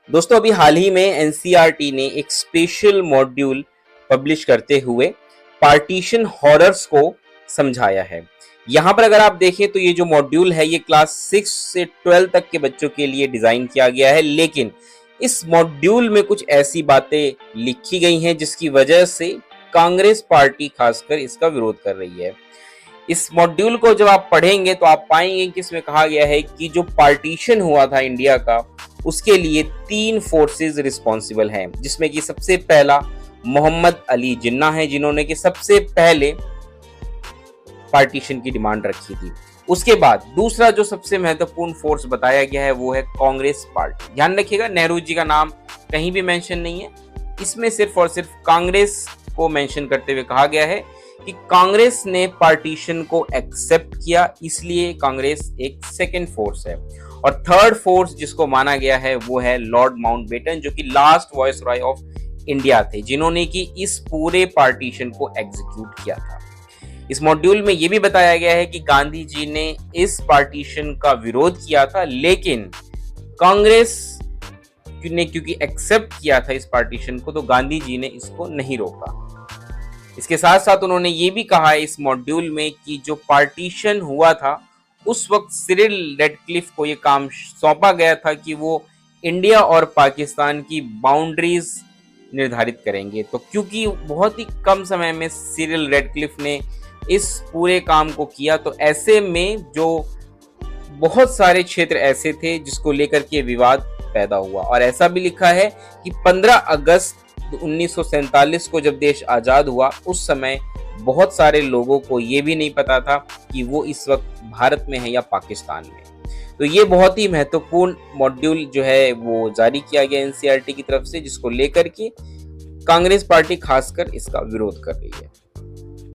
दोस्तों अभी हाल ही में एनसीईआरटी ने एक स्पेशल मॉड्यूल पब्लिश करते हुए पार्टीशन हॉरर्स को समझाया है। यहाँ पर अगर आप देखें तो ये जो मॉड्यूल है ये क्लास 6 से 12 तक के बच्चों के लिए डिजाइन किया गया है, लेकिन इस मॉड्यूल में कुछ ऐसी बातें लिखी गई हैं जिसकी वजह से कांग्रेस पार्टी खासकर इसका विरोध कर रही है। इस मॉड्यूल को जब आप पढ़ेंगे तो आप पाएंगे कि इसमें कहा गया है कि जो पार्टीशन हुआ था इंडिया का, उसके लिए 3 फोर्सेस रिस्पॉन्सिबल हैं, जिसमें कि सबसे पहला मोहम्मद अली जिन्ना है, जिन्होंने कि सबसे पहले पार्टीशन की डिमांड रखी थी। उसके बाद दूसरा जो सबसे महत्वपूर्ण फोर्स बताया गया है वो है कांग्रेस पार्टी। ध्यान रखिएगा, नेहरू जी का नाम कहीं भी मेंशन नहीं है, इसमें सिर्फ और सिर्फ कांग्रेस को मेंशन करते हुए कहा गया है कि कांग्रेस ने पार्टीशन को एक्सेप्ट किया, इसलिए कांग्रेस एक सेकंड फोर्स है। और थर्ड फोर्स जिसको माना गया है वो है लॉर्ड माउंटबेटन, जो कि लास्ट वायसरॉय ऑफ इंडिया थे, जिन्होंने कि इस पूरे पार्टीशन को एग्जीक्यूट किया था। इस मॉड्यूल में यह भी बताया गया है कि गांधी जी ने इस पार्टीशन का विरोध किया था, लेकिन कांग्रेस ने क्योंकि एक्सेप्ट किया था इस पार्टीशन को, तो गांधी जी ने इसको नहीं रोका। इसके साथ साथ उन्होंने ये भी कहा है इस मॉड्यूल में कि जो पार्टीशन हुआ था उस वक्त सिरिल रेडक्लिफ को ये काम सौंपा गया था कि वो इंडिया और पाकिस्तान की बाउंड्रीज निर्धारित करेंगे। तो क्योंकि बहुत ही कम समय में सिरिल रेडक्लिफ ने इस पूरे काम को किया, तो ऐसे में जो बहुत सारे क्षेत्र ऐसे थे जिसको लेकर के विवाद पैदा हुआ। और ऐसा भी लिखा है कि 15 अगस्त 1947 को जब देश आजाद हुआ, उस समय बहुत सारे लोगों को ये भी नहीं पता था कि वो इस वक्त भारत में है या पाकिस्तान में। तो ये बहुत ही महत्वपूर्ण मॉड्यूल जो है वो जारी किया गया एनसीईआरटी की तरफ से, जिसको लेकर के कांग्रेस पार्टी खासकर इसका विरोध कर रही है।